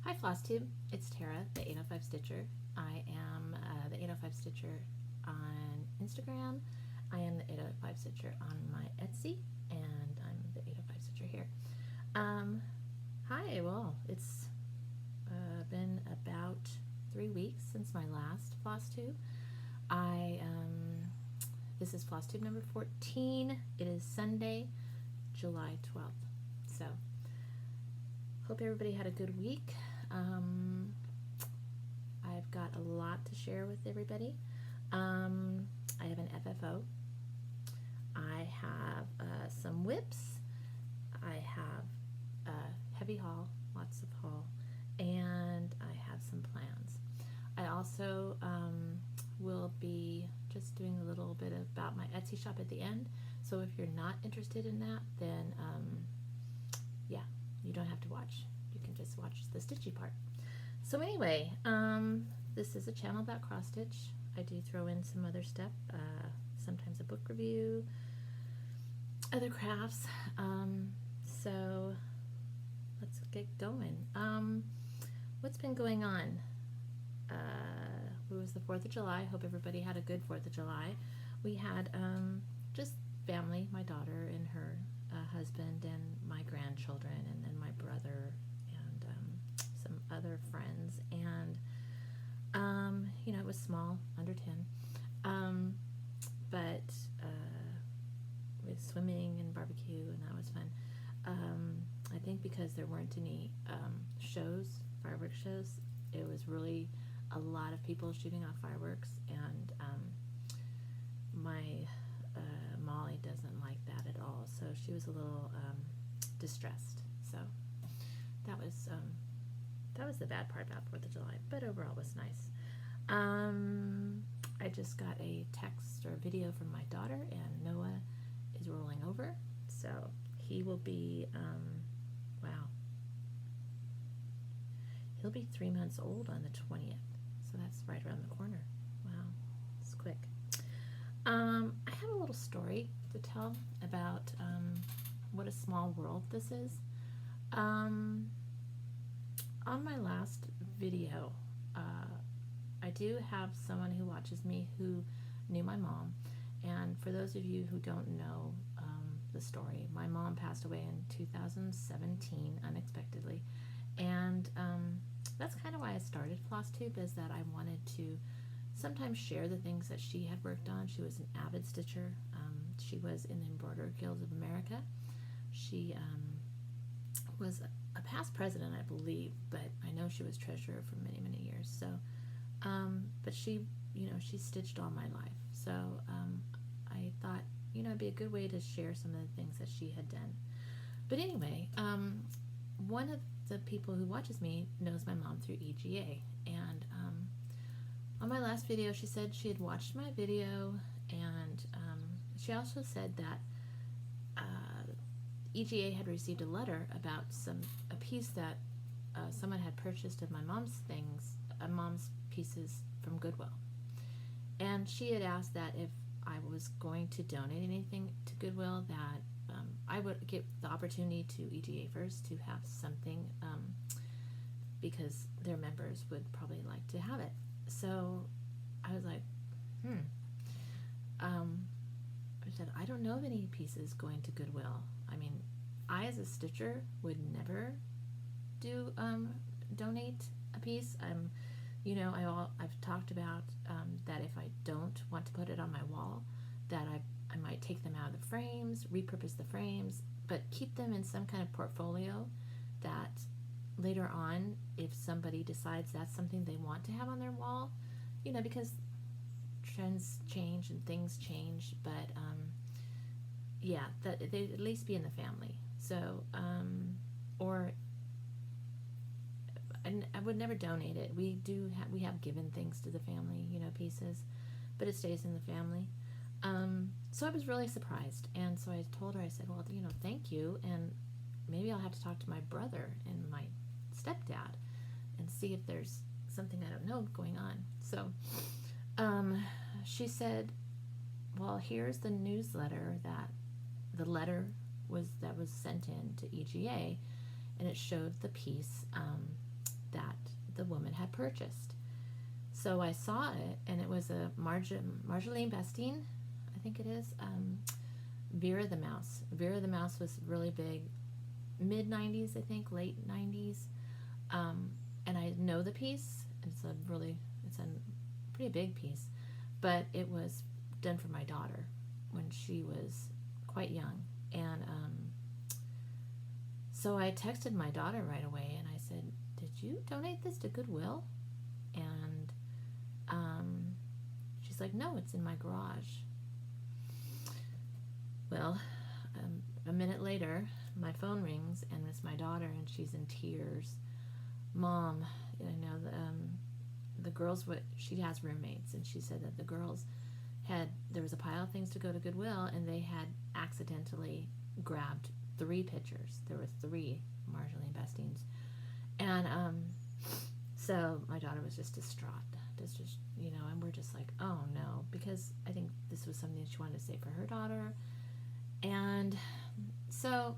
Hi Flosstube, it's Tara, the 805 Stitcher. I am the 805 Stitcher on Instagram. I am the 805 Stitcher on my Etsy, and I'm the 805 Stitcher here. Hi, well, it's been about 3 weeks since my last Flosstube. This is Flosstube number 14. It is Sunday, July 12th. So, hope everybody had a good week. I've got a lot to share with everybody. I have an FFO. I have some whips. I have heavy haul, lots of haul, and I have some plans. I also will be just doing a little bit about my Etsy shop at the end. So if you're not interested in that, then yeah, you don't have to watch. You can just watch the stitchy part. So anyway, this is a channel about cross stitch. I do throw in some other stuff, sometimes a book review, other crafts. So let's get going. What's been going on? It was the 4th of July. Hope everybody had a good 4th of July. We had just family, my daughter and her husband and my grandchildren, and then my brother and some other friends, and you know, it was small, under 10, but with swimming and barbecue, and that was fun. I think because there weren't any shows, fireworks shows, it was really a lot of people shooting off fireworks, and my Molly doesn't like that at all, so she was a little distressed. So that was the bad part about 4th of July, but overall it was nice. I just got a text or video from my daughter, and Noah is rolling over, so he will be wow, he'll be 3 months old on the 20th, so that's right around the corner. Wow, it's quick. I have a little story to tell about what a small world this is. On my last video, I do have someone who watches me who knew my mom, and for those of you who don't know the story, my mom passed away in 2017 unexpectedly, and that's kind of why I started Flosstube, is that I wanted to sometimes share the things that she had worked on. She was an avid stitcher. She was in the Embroidery Guild of America. She was a past president, I believe, but I know she was treasurer for many, many years. So, but she, you know, she stitched all my life. So I thought, you know, it'd be a good way to share some of the things that she had done. But anyway, one of the people who watches me knows my mom through EGA, and on my last video, she said she had watched my video, and she also said that EGA had received a letter about a piece that someone had purchased of my mom's things, mom's pieces from Goodwill, and she had asked that if I was going to donate anything to Goodwill, that I would give the opportunity to EGA first to have something, because their members would probably like to have it. So I was like, I said, I don't know of any pieces going to Goodwill. I mean, I as a stitcher would never do donate a piece. You know, I've talked about that if I don't want to put it on my wall, that I might take them out of the frames, repurpose the frames, but keep them in some kind of portfolio that later on, if somebody decides that's something they want to have on their wall, you know, because trends change and things change, but yeah, that they at least be in the family. So, or I would never donate it. We have given things to the family, you know, pieces, but it stays in the family. So I was really surprised, and so I told her, I said, well, you know, thank you, and maybe I'll have to talk to my brother and my stepdad and see if there's something I don't know going on. So she said, well, here's the newsletter that that was sent in to EGA, and it showed the piece that the woman had purchased. So I saw it, and it was a Marjolaine Bastine, I think it is, Vera the Mouse. Vera the Mouse was really big, mid-90s, I think, late 90s. And I know the piece. It's a pretty big piece, but it was done for my daughter when she was quite young. And so I texted my daughter right away, and I said, "Did you donate this to Goodwill?" And she's like, "No, it's in my garage." Well, a minute later, my phone rings, and it's my daughter, and she's in tears. "Mom, the girls, she has roommates, and she said that the girls there was a pile of things to go to Goodwill, and they had accidentally grabbed 3 pictures. There were 3 Marjolaine Bastines." And so my daughter was just distraught. And we're just like, oh no, because I think this was something she wanted to say for her daughter. And so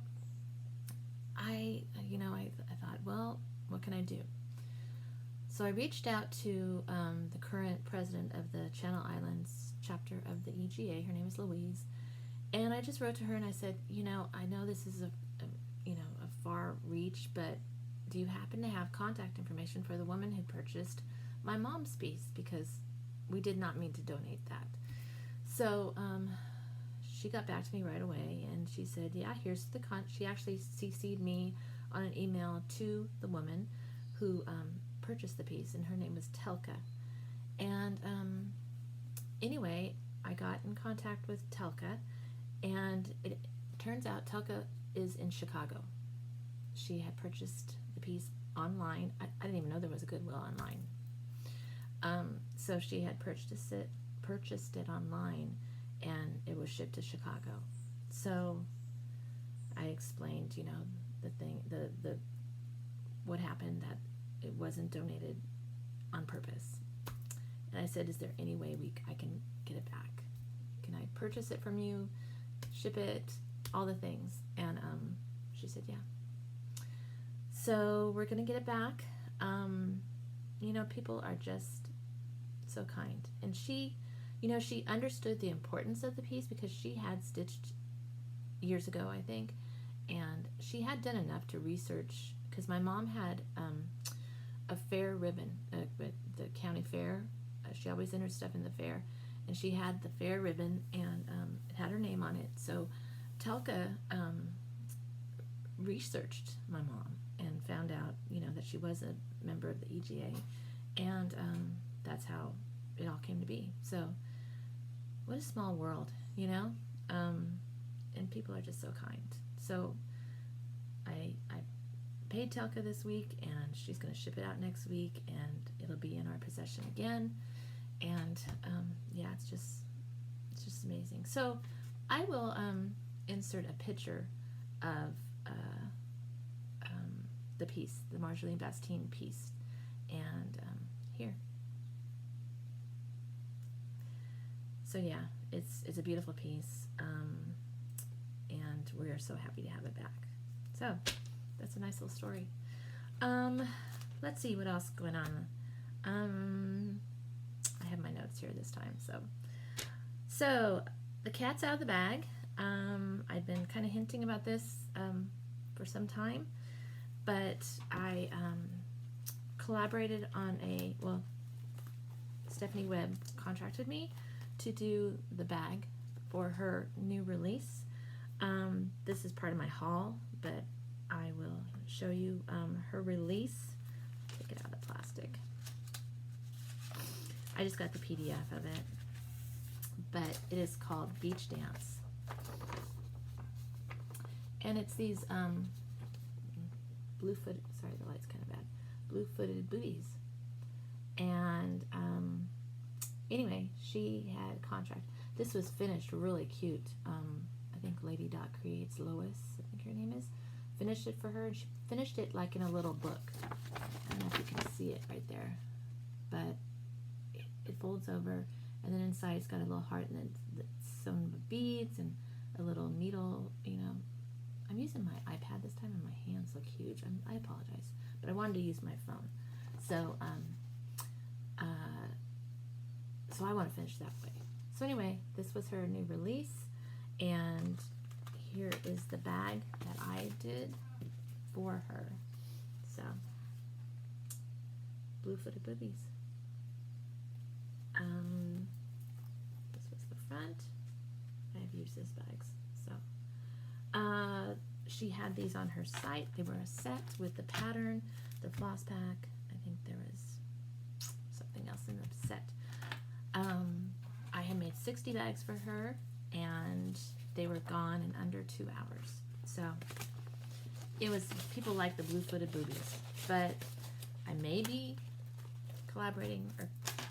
I thought, well, what can I do? So I reached out to the current president of the Channel Islands chapter of the EGA. Her name is Louise. And I just wrote to her and I said, I know this is a far reach, but do you happen to have contact information for the woman who purchased my mom's piece? Because we did not mean to donate that. So she got back to me right away, and she said, yeah, here's the she actually CC'd me on an email to the woman who purchased the piece, and her name was Telka. And anyway, I got in contact with Telka, and it turns out Telka is in Chicago. She had purchased the piece online. I didn't even know there was a Goodwill online. So she had purchased it online, and it was shipped to Chicago. So I explained, what happened, that it wasn't donated on purpose. And I said, is there any way I can get it back? Can I purchase it from you, ship it, all the things? And she said, yeah. So we're going to get it back. People are just so kind. And she understood the importance of the piece because she had stitched years ago, I think. And she had done enough to research, because my mom had a fair ribbon, the county fair. She always entered stuff in the fair. And she had the fair ribbon, and it had her name on it. So Telka researched my mom and found out, that she was a member of the EGA. And that's how it all came to be. So what a small world, and people are just so kind. So I paid Telka this week, and she's going to ship it out next week, and it'll be in our possession again. And it's just amazing. So I will insert a picture of the piece, the Marjolaine Bastine piece, and here. So yeah, it's a beautiful piece, and we're so happy to have it back. So that's a nice little story. Let's see what else is going on. I have my notes here this time. So the cat's out of the bag. I've been kind of hinting about this for some time, but I collaborated on Stephanie Webb contracted me to do the bag for her new release. This is part of my haul, but I will show you her release. Take it out of the plastic. I just got the PDF of it, but it is called Beach Dance. And it's these blue-footed, sorry, the light's kind of bad, blue-footed booties. And anyway, she had a contract. This was finished really cute. I think Lady Dot Creates, Lois, I think her name is, finished it for her. And she finished it like in a little book. I don't know if you can see it right there, but it folds over, and then inside it's got a little heart, and then it's sewn with beads and a little needle, I'm using my iPad this time, and my hands look huge. I apologize, but I wanted to use my phone. So, so I want to finish that way. So anyway, this was her new release, and here is the bag that I did for her. So, blue-footed boobies. This was the front. I have used these bags. So, she had these on her site. They were a set with the pattern, the floss pack. I think there was something else in the set. I had made 60 bags for her, and they were gone in under 2 hours. So it was, people like the blue-footed boobies, but I may be collaborating or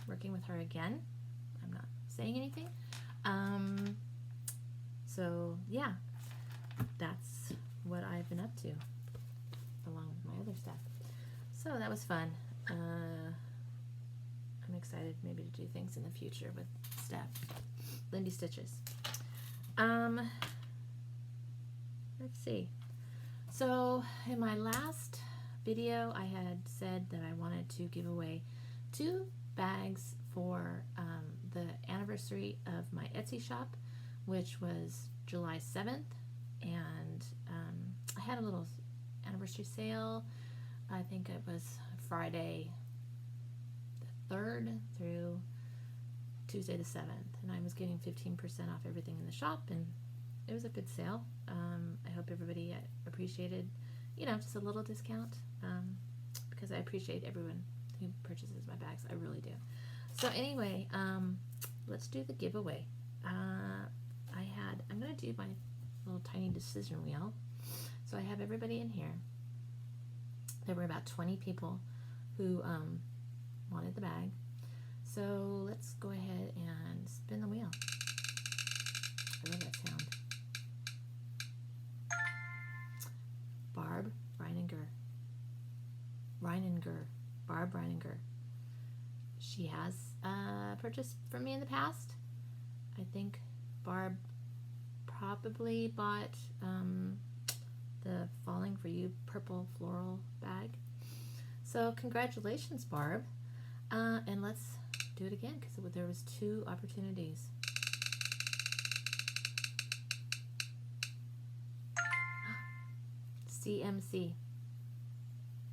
working with her again. I'm not saying anything. So yeah, that's what I've been up to, along with my other stuff. So that was fun. I'm excited maybe to do things in the future with stuff. Lindy Stitches. Let's see. So in my last video, I had said that I wanted to give away 2 bags for the anniversary of my Etsy shop, which was July 7th. And I had a little anniversary sale. I think it was Friday the 3rd through Tuesday the 7th, and I was getting 15% off everything in the shop, and it was a good sale. I hope everybody appreciated, just a little discount, because I appreciate everyone who purchases my bags. I really do. So anyway, let's do the giveaway. I'm going to do my little tiny decision wheel. So I have everybody in here. There were about 20 people who wanted the bag. So let's go ahead and spin the wheel. I love that sound. Barb Reininger. She has purchased from me in the past. I think Barb probably bought the Falling for You purple floral bag. So congratulations, Barb. And let's do it again, because there was 2 opportunities. CMC.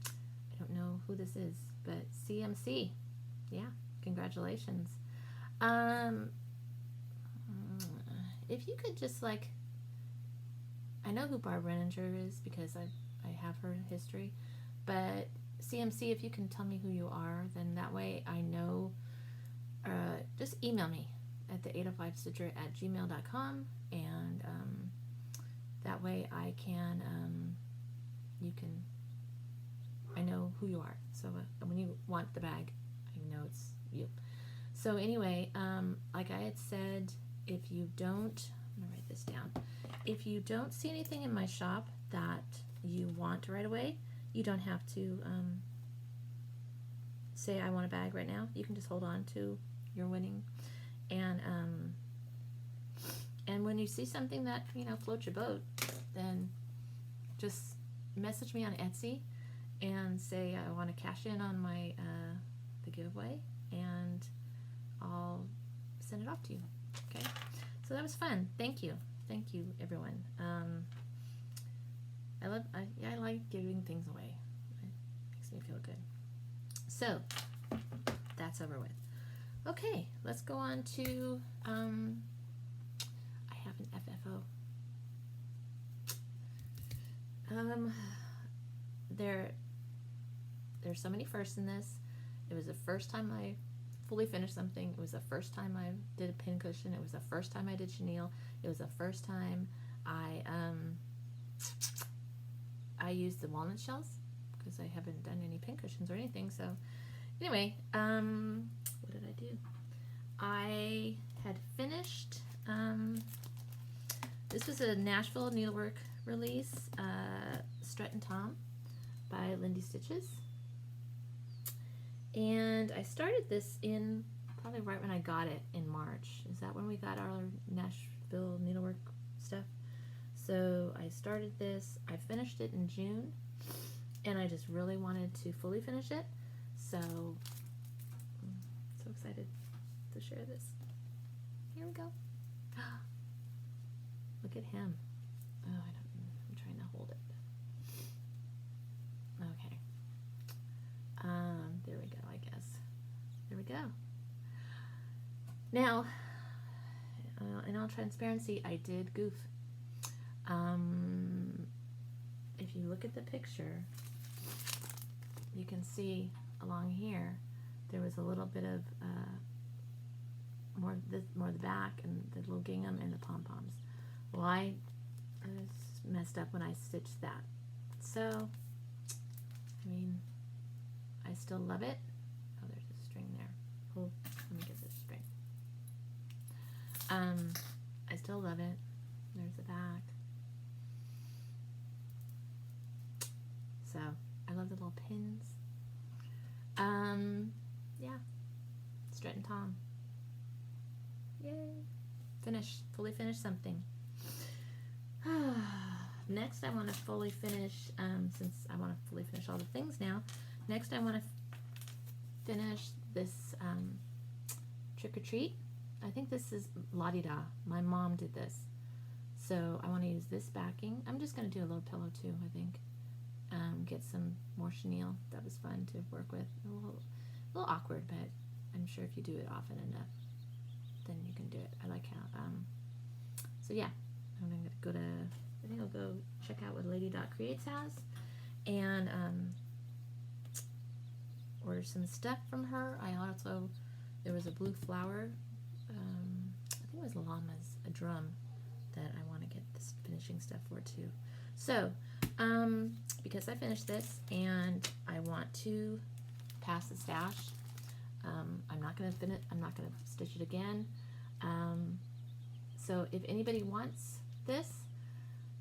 I don't know who this is, but CMC. Yeah, congratulations. If you could just I know who Barb Renninger is because I have her history, but CMC, if you can tell me who you are, then that way I know. Just email me at the 805stitcher@gmail.com, and that way I can, I know who you are. So when you want the bag, I know it's you. So anyway, like I had said, if you don't, I'm going to write this down. If you don't see anything in my shop that you want right away, you don't have to say I want a bag right now. You can just hold on to your winning, and when you see something that floats your boat, then just message me on Etsy and say I want to cash in on my the giveaway, and I'll send it off to you. Okay, so that was fun. Thank you everyone. I like giving things away. It makes me feel good. So that's over with. Okay, let's go on to I have an FFO. There's so many firsts in this. It was the first time I fully finished something. It was the first time I did a pin cushion. It was the first time I did chenille. It was the first time I used the walnut shells, because I haven't done any pin cushions or anything. So anyway, what did I do? I had finished, this was a Nashville needlework release, Strut and Tom by Lindy Stitches. And I started this in probably right when I got it in March. Is that when we got our Nashville needlework stuff? So I started this, I finished it in June, and I just really wanted to fully finish it. So, so excited to share this. Here we go. Look at him. Oh, I'm trying to hold it. Okay. There we go, I guess. There we go. Now, in all transparency, I did goof. If you look at the picture, you can see along here, there was a little bit of more of the back and the little gingham and the pom-poms. Well, I messed up when I stitched that. So, I mean, I still love it. Oh, there's a string there. Hold, let me get this string. I still love it. There's the back. So, I love the little pins. Yeah. Stretton Tom. Yay. Fully finished something. Next, I want to fully finish, since I want to fully finish all the things now, next I want to finish this Trick or Treat. I think this is La-Di-Da. My mom did this. So I want to use this backing. I'm just going to do a little pillow too, I think. Get some more chenille. That was fun to work with. A little awkward, but I'm sure if you do it often enough, then you can do it. I like how, so yeah, I'm going to go to, I think I'll go check out what Lady Dot Creates has, and order some stuff from her. I also, there was a blue flower, I think it was llamas, a drum, that I want to get this finishing stuff for too. So, because I finished this and I want to pass the stash, I'm not going to finish, I'm not going to stitch it again. So if anybody wants this,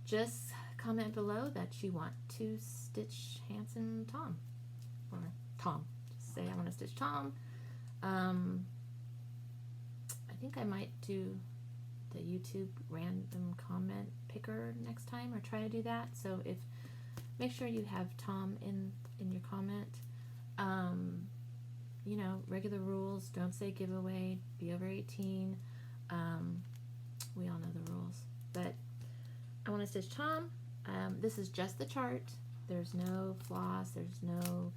just comment below that you want to stitch Handsome Tom, or Tom. Just say I want to stitch Tom. I think I might do the YouTube random comment picker next time, or try to do that. So if, make sure you have Tom in your comment. You know, regular rules, don't say giveaway, be over 18. We all know the rules, but I want to stitch Tom. This is just the chart. There's no floss, there's no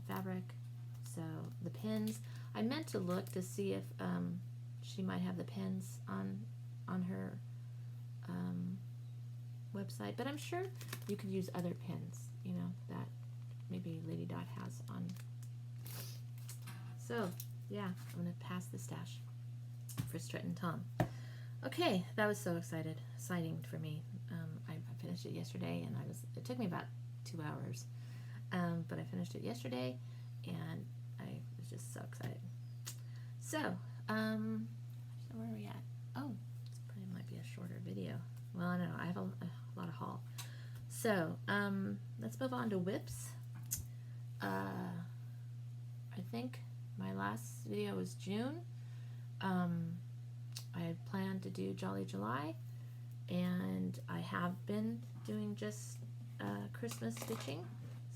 fabric. So the pins, I meant to look to see if she might have the pins on her website, but I'm sure you could use other pins, you know, that maybe Lady Dot has on. So yeah, I'm gonna pass the stash for Stretton Tom. Okay, that was so exciting for me. I finished it yesterday, and it took me about 2 hours, but I finished it yesterday, and I was just so excited. So, where are we at? Oh, this probably might be a shorter video. Well, I don't know. I have a lot of haul. So, let's move on to whips. I think my last video was June. I had planned to do Jolly July, and I have been doing just Christmas stitching.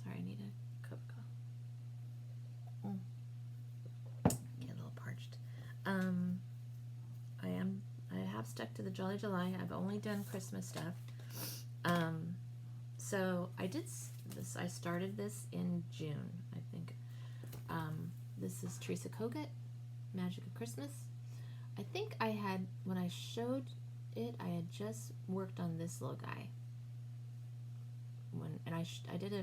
Sorry, I need a Coca-Cola. Get a little parched. I have stuck to the Jolly July. I've only done Christmas stuff. So I did this. I started this in June, I think. This is Teresa Kogut, Magic of Christmas. I think I had, when I showed it, I had just worked on this little guy. I did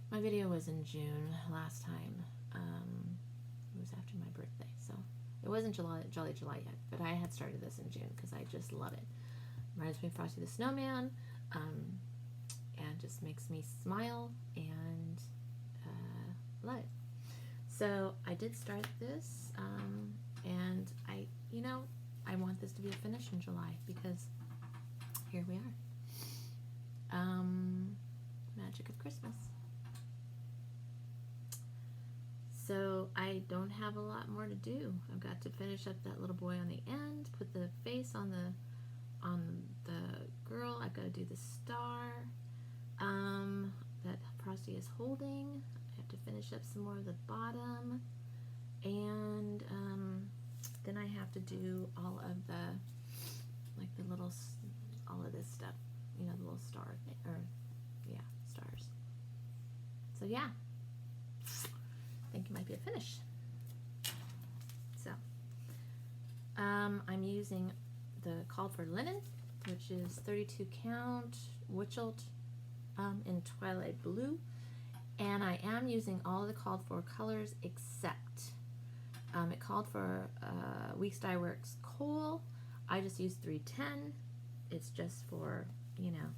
my video was in June last time. It was after my birthday, so it wasn't Jolly July yet, but I had started this in June because I just love it. Reminds me of Frosty the Snowman, and just makes me smile and love it. So I did start this, and I want this to be a finish in July, because here we are. Magic of Christmas. So I don't have a lot more to do. I've got to finish up that little boy on the end, put the face on the girl. I've got to do the star. Frosty is holding. I have to finish up some more of the bottom, and then I have to do all of the, like the little, all of this stuff, you know, the little star thing, or yeah, stars. So yeah, I think it might be a finish. So I'm using the called for linen, which is 32 count Witchelt in Twilight Blue, and I am using all of the called for colors except it called for Weeks Dye Works Coal. I just used 310. It's just for, you know,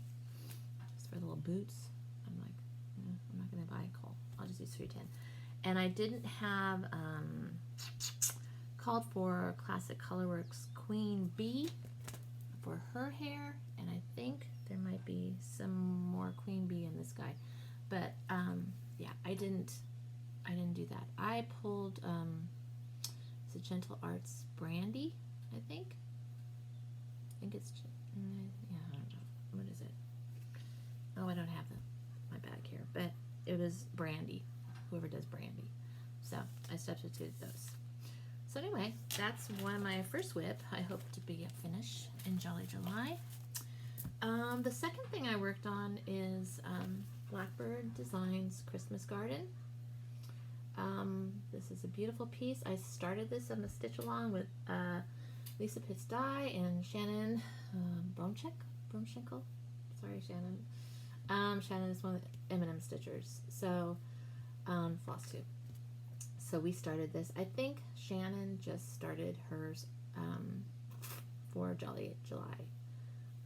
just for the little boots. I'm like, I'm not going to buy coal. I'll just use 310. And I didn't have called for Classic Colorworks Queen Bee for her hair, and I think there might be some more Queen Bee in this guy, but yeah, I didn't do that. I pulled it's a Gentle Arts Brandy, I think it's, yeah, I don't know, what is it? Oh, I don't have my bag here, but it was Brandy, whoever does Brandy, so I substituted those. So anyway, that's one of my first WIP. I hope to be a finish in Jolly July. The second thing I worked on is Blackbird Designs Christmas Garden. This is a beautiful piece. I started this on the stitch along with Lisa Pitts Dye and Shannon Bromschenkel. Sorry, Shannon. Shannon is one of the M&M stitchers. So Flosstube. So we started this. I think Shannon just started hers for Jolly July.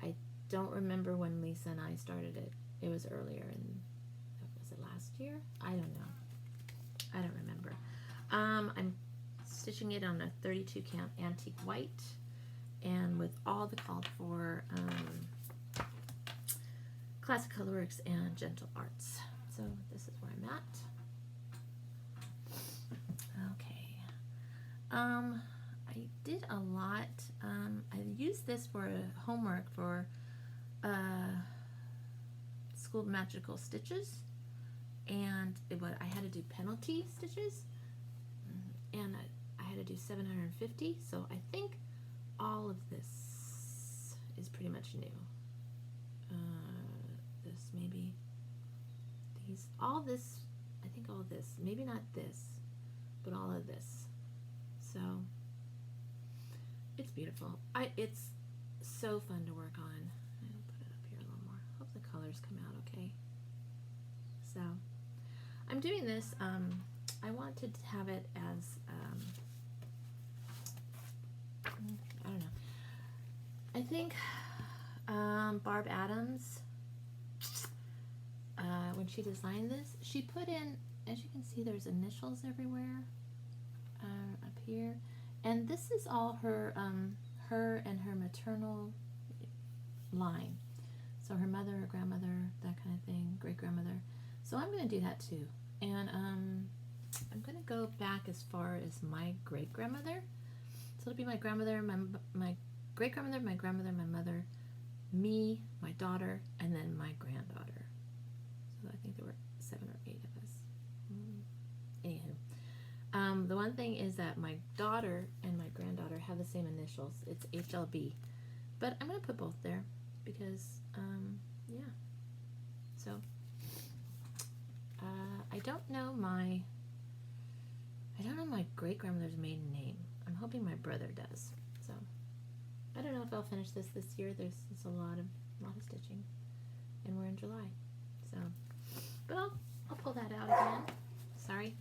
I don't remember when Lisa and I started it. It was earlier in, was it last year? I don't know. I don't remember. I'm stitching it on a 32 count antique white, and with all the called for Classic Colorworks and Gentle Arts. So this is where I'm at. Okay. I did a lot. I used this for homework for School Magical Stitches, and I had to do penalty stitches, and I had to do 750. So I think all of this is pretty much new. This maybe these, all this. I think all this, maybe not this, but all of this. So it's beautiful. It's so fun to work on. I'll put it up here a little more. Hope the colors come out okay. So I'm doing this. I wanted to have it as I don't know. I think Barb Adams, when she designed this, she put in, as you can see, there's initials everywhere up here, and this is all her her and her maternal line. So her mother, her grandmother, that kind of thing, great grandmother. So I'm going to do that too, and I'm going to go back as far as my great grandmother. So it'll be my grandmother, my great grandmother, my grandmother, my mother, me, my daughter, and then my granddaughter. So I think there were 7 or 8 of us. Anywho, the one thing is that my daughter and my granddaughter have the same initials. It's HLB, but I'm going to put both there because, yeah. So I don't know my great grandmother's maiden name. I'm hoping my brother does. So I don't know if I'll finish this year. There's a lot of stitching, and we're in July. So, but I'll pull that out again. Sorry,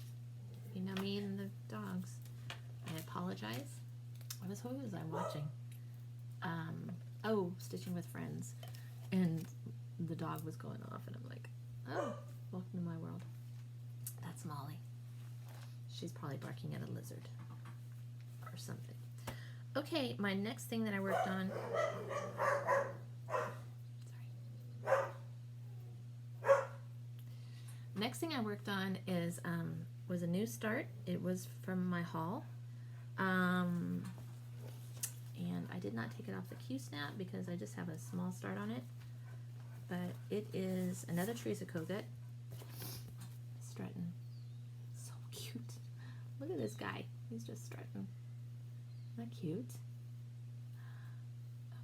you know me and the dogs. I apologize. What was I watching? Oh, Stitching with Friends, and the dog was going off, and I'm like, oh, welcome to my world. That's Molly. She's probably barking at a lizard or something. Okay, my next thing that I worked on. Sorry. Next thing I worked on is was a new start. It was from my haul, and I did not take it off the Q-snap because I just have a small start on it. But it is another Teresa Kogut, Look at this guy. He's just strutting. Isn't that cute? Oh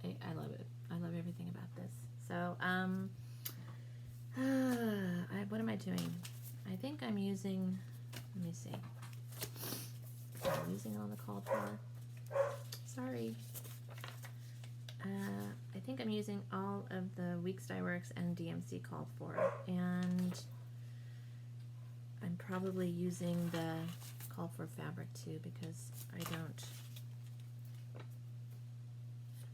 my gosh. I love it. I love everything about this. So, what am I doing? I think I'm using, let me see. I'm using all the called for. Sorry. I think I'm using all of the Weeks Dye Works and DMC called for, and I'm probably using the called for fabric too, because I don't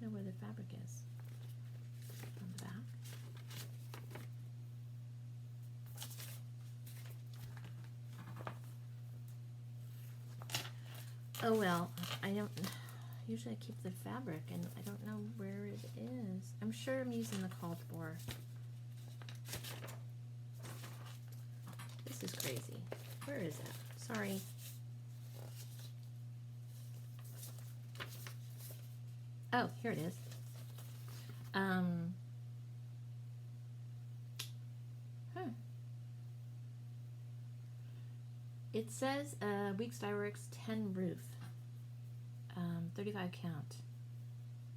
know where the fabric is on the back. Oh well, usually I keep the fabric and I don't know where it is. I'm sure I'm using the called for. This is crazy. Where is it? Sorry. Oh, here it is. It says Weeks Dye Works 10 roof. 35 count.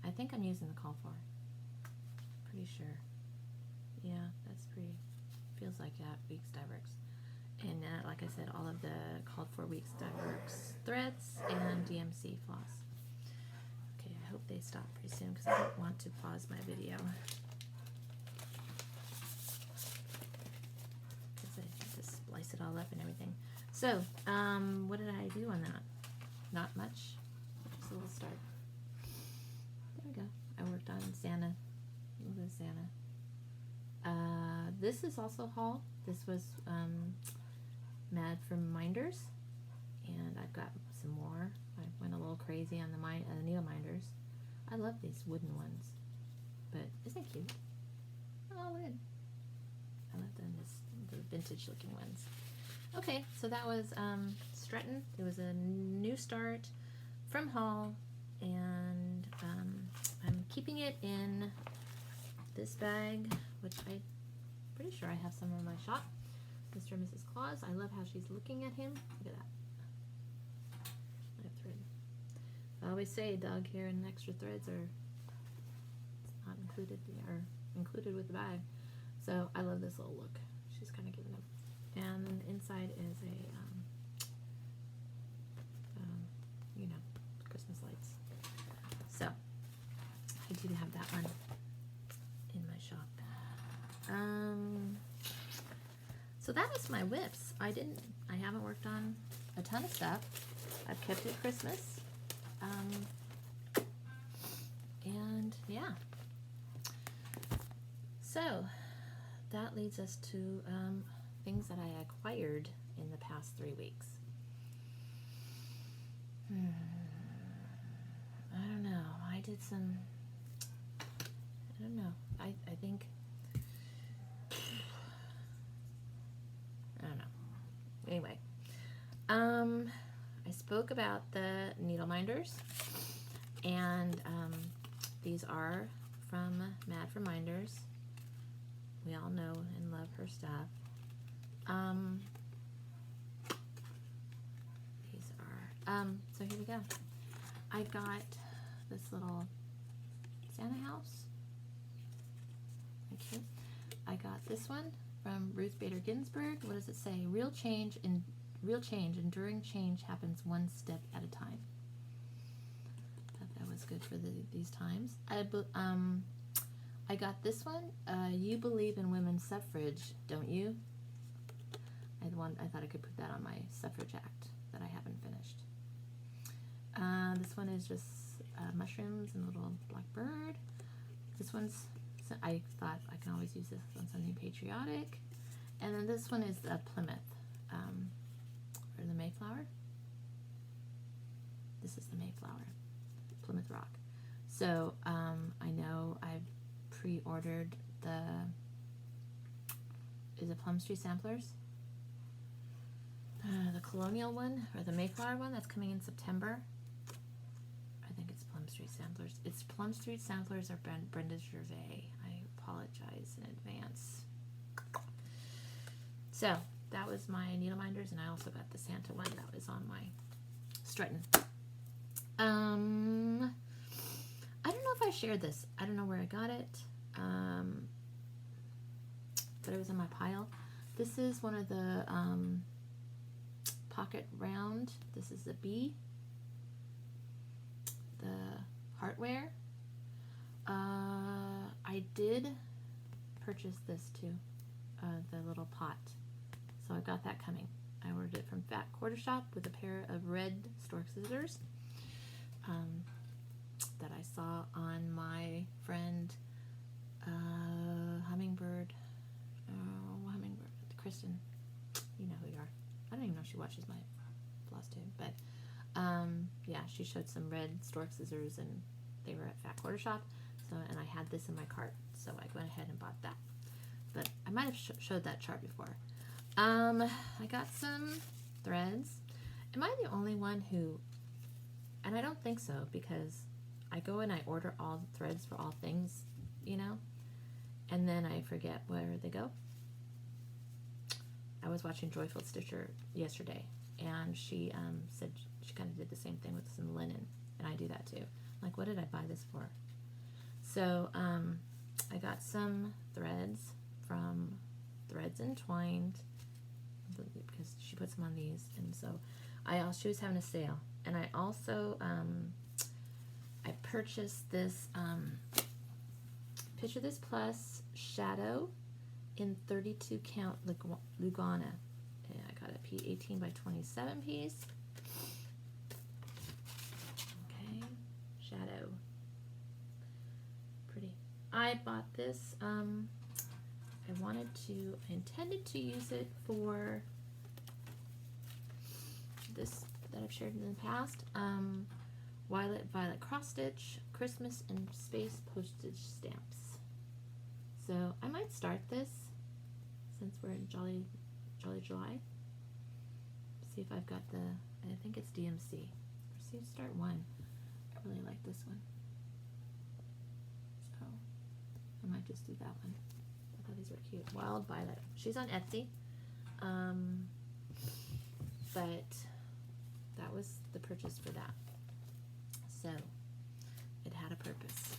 I think I'm using the call for. Pretty sure. Yeah, that's pretty, feels like that, Weeks Dye Works. And like I said, all of the called for Weeks Dye Works threads and DMC floss. Okay, I hope they stop pretty soon because I don't want to pause my video. Because I have to splice it all up and everything. So, what did I do on that? Not much. Just a little start. There we go. I worked on Santa. Look at Santa. This is also haul. This was Mad from Minders, and I've got some more. I went a little crazy on the needle minders. I love these wooden ones, but isn't it cute? Oh, look. I love them, the vintage looking ones. Okay, so that was Stretton. It was a new start from haul, and I'm keeping it in this bag, which I'm pretty sure I have some in my shop. Mr. and Mrs. Claus. I love how she's looking at him. Look at that. I have thread. I always say dog hair and extra threads are not included with the bag. So I love this little look. She's kind of giving them. And then the inside is a, Christmas lights. So I do have that one in my shop. So that is my whips. I haven't worked on a ton of stuff. I've kept it Christmas. And yeah. So that leads us to things that I acquired in the past 3 weeks. I don't know. I did some, I don't know. I think, I don't know. Anyway, I spoke about the needle minders, and these are from Mad for Minders. We all know and love her stuff. These are, so here we go. I got this little Santa house. Okay. I got this one from Ruth Bader Ginsburg. What does it say? Real change, enduring change happens one step at a time. Thought that was good for these times. I got this one. You believe in women's suffrage, don't you? I thought I could put that on my suffrage act that I haven't finished. This one is just mushrooms and a little blackbird. This one's, I thought I can always use this on something patriotic. And then this one is the Plymouth, or the Mayflower. This is the Mayflower, Plymouth Rock. So I know I've pre-ordered is it Plum Street Samplers? The Colonial one, or the Mayflower one, that's coming in September. I think it's Plum Street Samplers. It's Plum Street Samplers or Brenda Gervais. I apologize in advance. So, that was my needle minders, and I also got the Santa one that was on my strutting. I don't know if I shared this. I don't know where I got it, but it was in my pile. This is one of the pocket round. This is the B, the Heartware. I did purchase this too, the little pot. So I got that coming. I ordered it from Fat Quarter Shop with a pair of red stork scissors that I saw on my friend Hummingbird, Kristen. You know who you are. I don't even know if she watches my Flosstube, but yeah, she showed some red stork scissors, and they were at Fat Quarter Shop. So, and I had this in my cart, so I went ahead and bought that. But I might have showed that chart before. I got some threads. Am I the only one who, and I don't think so, because I go and I order all the threads for all things, you know, and then I forget where they go. I was watching Joyful Stitcher yesterday, and she said she kind of did the same thing with some linen, and I do that too. Like, what did I buy this for? So I got some threads from Threads Entwined, because she puts them on these, and so she was having a sale, and I also I purchased this Picture This Plus Shadow in 32 count Lugana. And I got a P18 by 27 piece. Okay, Shadow. Pretty. I bought this. I intended to use it for this that I've shared in the past. Violet cross stitch, Christmas and space postage stamps. So I might start this since we're in Jolly July. See if I've got I think it's DMC. See, start one. I really like this one. So I might just do that one. I thought these were cute. Wild Violet. She's on Etsy. But that was the purchase for that. So it had a purpose.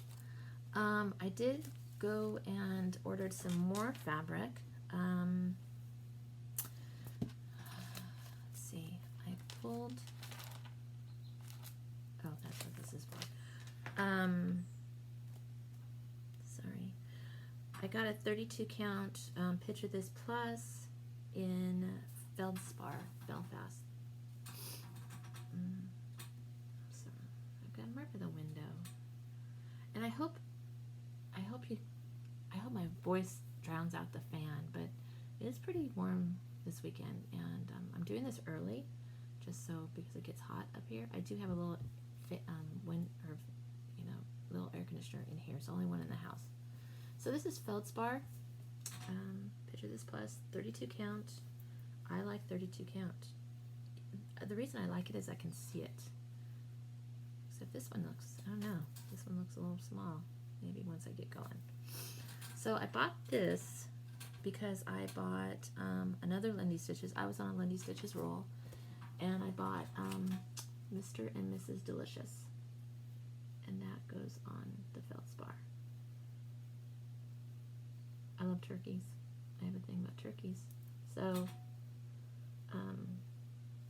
I did go and ordered some more fabric. Let's see. I pulled. Oh, that's what this is for. Sorry. I got a 32 count Picture This Plus in Feldspar, Belfast. So I've got them right by the window, and I hope my voice drowns out the fan. But it is pretty warm this weekend, and I'm doing this early, just so because it gets hot up here. I do have a little little air conditioner in here. It's the only one in the house. So this is Feldspar. Picture This Plus, 32 count. I like 32 count. The reason I like it is I can see it. Except this one looks, I don't know, this one looks a little small. Maybe once I get going. So I bought this because I bought another Lindy Stitches. I was on a Lindy Stitches roll, and I bought Mr. and Mrs. Delicious, and that goes on the Feldspar. I love turkeys. I have a thing about turkeys. So,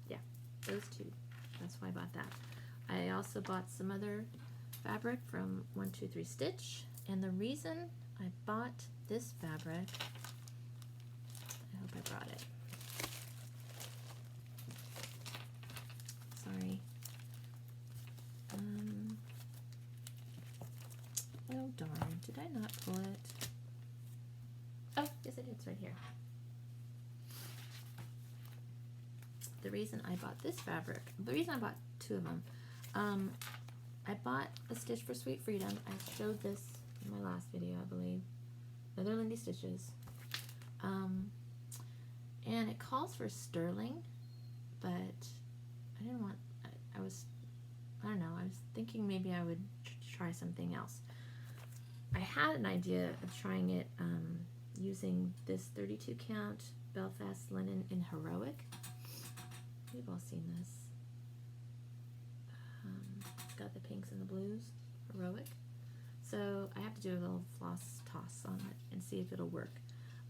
yeah, those two. That's why I bought that. I also bought some other fabric from 123 Stitch, and the reason I bought this fabric, I hope I brought it. Sorry. Oh darn, did I not pull it? Oh, yes I did, it's right here. The reason I bought this fabric, the reason I bought two of them, I bought a Stitch for Sweet Freedom. I showed this in my last video, I believe. Another Lindy Stitches. And it calls for sterling, but I didn't want, I don't know, I was thinking maybe I would try something else. I had an idea of trying it using this 32 count Belfast Linen in Heroic. We've all seen this. It's got the pinks and the blues. Heroic. So I have to do a little floss toss on it and see if it'll work.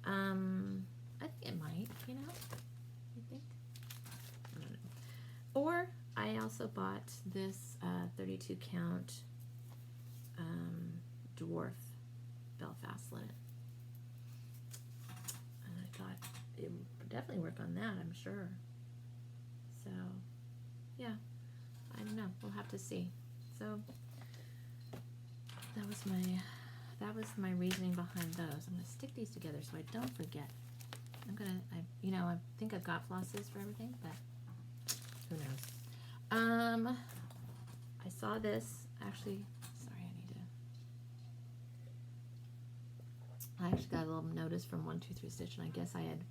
I think it might, you know? You think? I don't know. Or I also bought this 32 count dwarf Belfast linen. And I thought it would definitely work on that, I'm sure. So, yeah. I don't know. We'll have to see. So that was my reasoning behind those. I'm gonna stick these together so I don't forget. I think I've got flosses for everything, but who knows? I saw this actually. Sorry, I actually got a little notice from 123 Stitch, and I guess I had,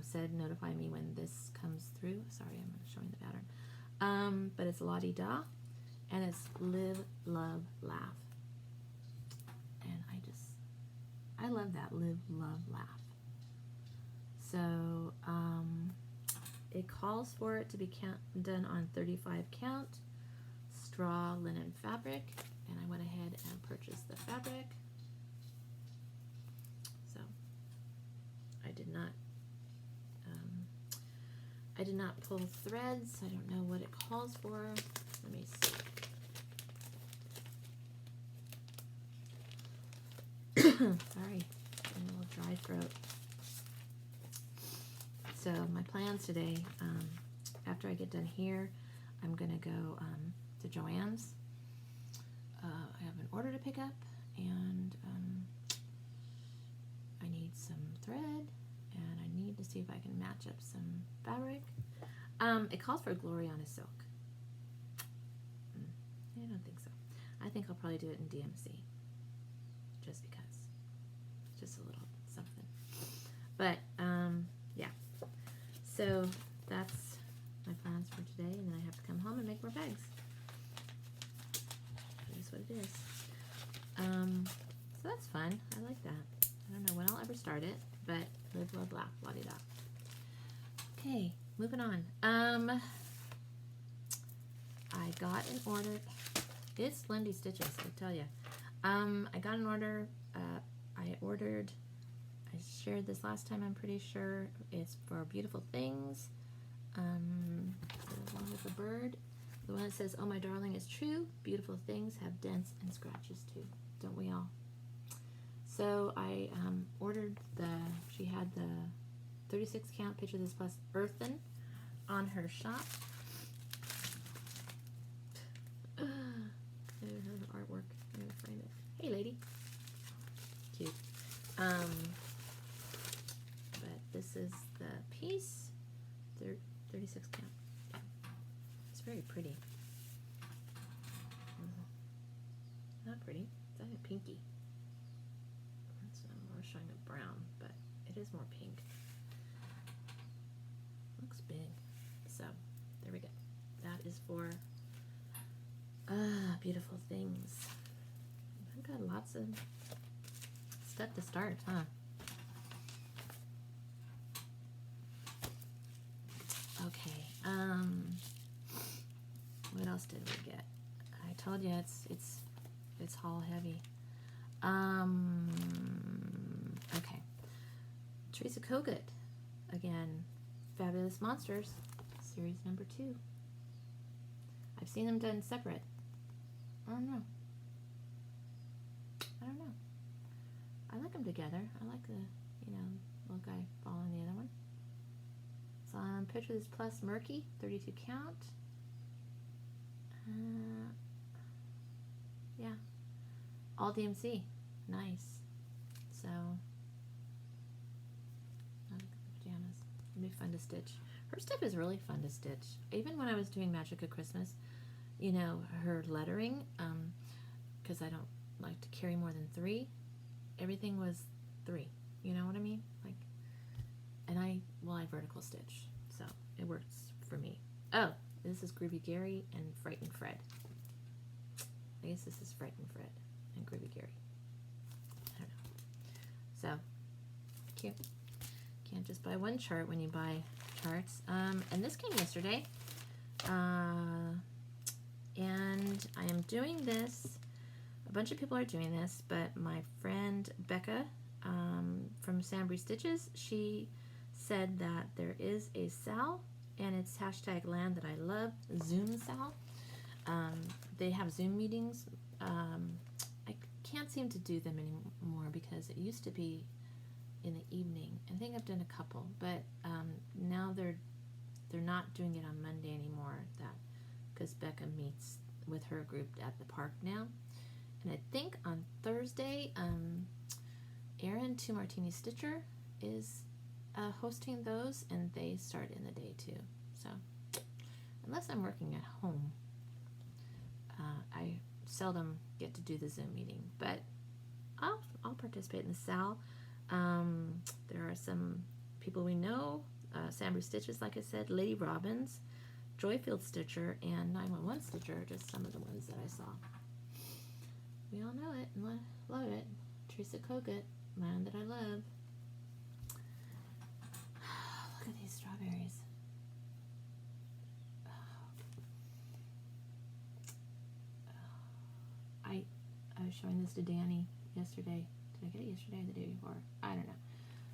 said notify me when this comes through. Sorry, I'm showing the pattern. But it's La Di Da, and it's Live, Love, Laugh. And I love that, live, love, laugh. So, it calls for it to be done on 35 count, straw linen fabric, and I went ahead and purchased the fabric. So, I did not pull threads. I don't know what it calls for. Let me see. Sorry, getting a little dry throat. So my plans today, after I get done here, I'm gonna go to Joann's. I have an order to pick up, and I need some thread, and I need to see if I can match up some fabric. It calls for Gloriana silk. I don't think so. I think I'll probably do it in DMC, just because. Just a little something. But yeah. So that's my plans for today, and then I have to come home and make more bags. That is what it is. So that's fun. I like that. I don't know when I'll ever start it, but live, love, laugh, la di da. Okay, moving on. I got an order. It's Lindy Stitches, I tell you. I got an order. I shared this last time, I'm pretty sure. It's for Beautiful Things. The one with the bird. The one that says, "Oh, my darling, is true. Beautiful things have dents and scratches too. Don't we all?" So I ordered she had the 36 count Picture This Plus Earthen on her shop. Her artwork. I'm going to find it. Hey, lady. Cute. But this is the piece. 36 count. It's very pretty. Not pretty. It's like a pinky. It's more showing a brown, but it is more pink. Looks big. So there we go. That is for Beautiful Things. I've got lots of stuff to start, huh? Okay. What else did we get? I told you it's haul heavy. Okay. Teresa Kogut again. Fabulous Monsters, series number 2. I've seen them done separate. I don't know. I like them together. I like the, little guy following the other one. It's on Picture This Plus Murky, 32 count. Yeah. All DMC. Nice. So, I like the pajamas. It'll be fun to stitch. Her stuff is really fun to stitch. Even when I was doing Magic of Christmas, her lettering, because I don't like to carry more than 3. Everything was 3. You know what I mean? And I vertical stitch, so it works for me. Oh, this is Groovy Gary and Frightened Fred. I guess this is Frightened Fred and Groovy Gary. I don't know. So, cute. can't just buy one chart when you buy charts. And this came yesterday. And I am doing this. A bunch of people are doing this, but my friend Becca from Sambry Stitches, she said that there is a Sal, and it's hashtag land that I love, Zoom Sal. They have Zoom meetings. I can't seem to do them anymore because it used to be in the evening. I think I've done a couple, but now they're not doing it on Monday anymore. That because Becca meets with her group at the park now, and I think on Thursday, Erin Two Martini Stitcher is hosting those, and they start in the day too. So unless I'm working at home, I seldom get to do the Zoom meeting, but I'll participate in the Sal. There are some people we know, Sambry Stitches, like I said, Lady Robbins, Joyfield Stitcher, and 911 Stitcher are just some of the ones that I saw. We all know it and love it. Teresa Kogut, Land That I Love. Look at these strawberries. I was showing this to Danny yesterday. Did I get it yesterday or the day before? I don't know.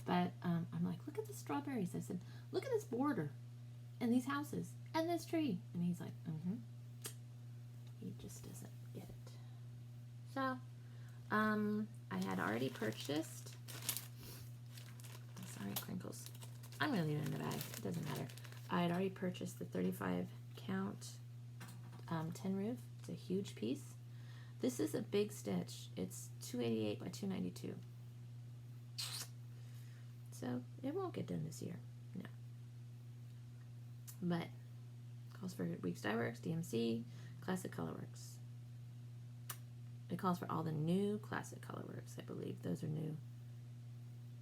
But I'm like, look at the strawberries. I said, look at this border and these houses and this tree. And he's like, He just doesn't get it. So, I had already purchased. Sorry, crinkles. I'm going to leave it in the bag. It doesn't matter. I had already purchased the 35 count tin roof. It's a huge piece. This is a big stitch. It's 288 by 292. So it won't get done this year. No. But calls for Weeks Dye Works, DMC, Classic Colorworks. It calls for all the new Classic Colorworks, I believe. Those are new.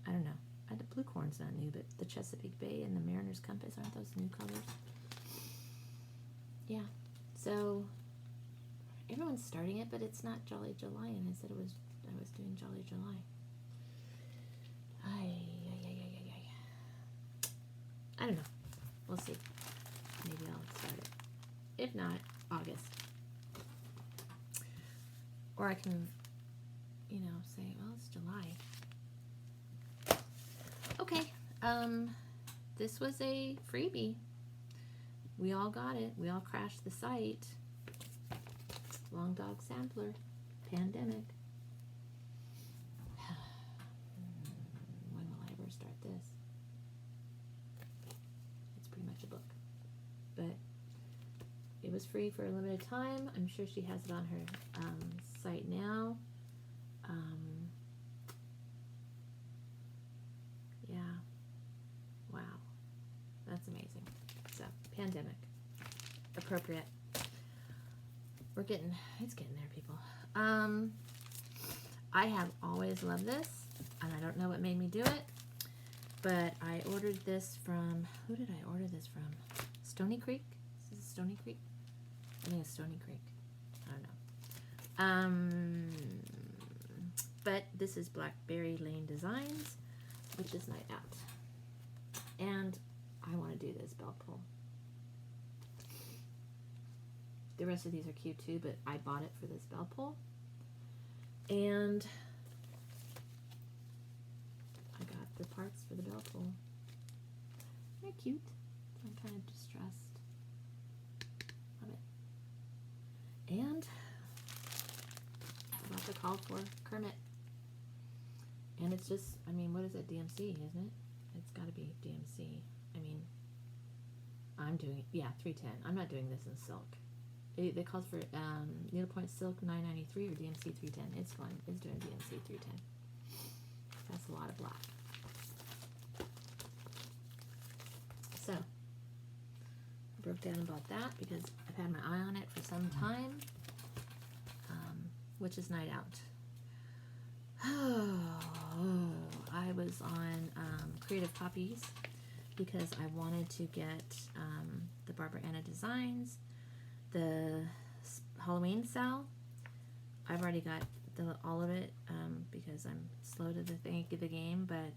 I don't know. The Blue Corn's not new, but the Chesapeake Bay and the Mariner's Compass, aren't those new colors? Yeah. So everyone's starting it, but it's not Jolly July, and I said I was doing Jolly July. I don't know. We'll see. Maybe I'll start it. If not, August. Or I can, say, well, it's July. Okay. This was a freebie. We all got it. We all crashed the site. Long Dog Sampler. Pandemic. When will I ever start this? It's pretty much a book. But it was free for a limited time. I'm sure she has it on her site now. Yeah. Wow. That's amazing. So, pandemic. Appropriate. It's getting there, people. I have always loved this, and I don't know what made me do it, but I ordered this from, who did I order this from? Stony Creek? Is this Stony Creek? I think it's Stony Creek. I don't know. But this is Blackberry Lane Designs, which is Night Out. And I want to do this belt pull. The rest of these are cute too, but I bought it for this bell pull. And I got the parts for the bell pull. They're cute. I'm kind of distressed. Love it. And I bought the call for Kermit. And it's just, what is it? DMC, isn't it? It's got to be DMC. I'm doing it. Yeah, 310. I'm not doing this in silk. It calls for needlepoint silk 993 or DMC 310. It's fun. It's doing DMC 310. That's a lot of black. So I broke down and bought that because I've had my eye on it for some time, which is Night Out. I was on Creative Poppies because I wanted to get the Barbara Anna Designs, the Halloween Sal. I've already got all of it because I'm slow to the game, but